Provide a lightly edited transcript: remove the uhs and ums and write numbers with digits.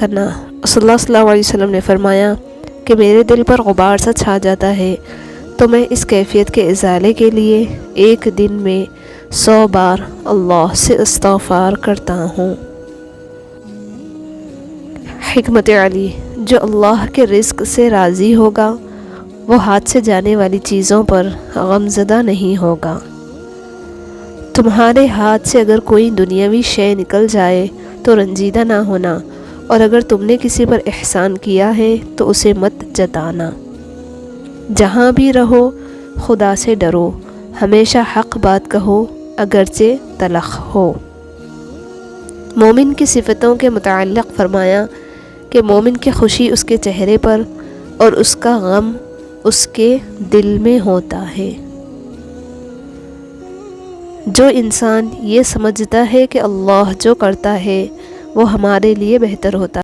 کرنا۔ صلی اللہ علیہ وسلم نے فرمایا کہ میرے دل پر غبار سا چھا جاتا ہے تو میں اس کیفیت کے ازالے کے لیے ایک دن میں 100 بار اللہ سے استغفار کرتا ہوں۔ حکمت علی، جو اللہ کے رزق سے راضی ہوگا وہ ہاتھ سے جانے والی چیزوں پر غمزدہ نہیں ہوگا۔ تمہارے ہاتھ سے اگر کوئی دنیاوی شے نکل جائے تو رنجیدہ نہ ہونا، اور اگر تم نے کسی پر احسان کیا ہے تو اسے مت جتانا۔ جہاں بھی رہو خدا سے ڈرو، ہمیشہ حق بات کہو اگرچہ تلخ ہو۔ مومن کی صفتوں کے متعلق فرمایا کہ مومن کی خوشی اس کے چہرے پر اور اس کا غم اس کے دل میں ہوتا ہے۔ جو انسان یہ سمجھتا ہے کہ اللہ جو کرتا ہے وہ ہمارے لیے بہتر ہوتا ہے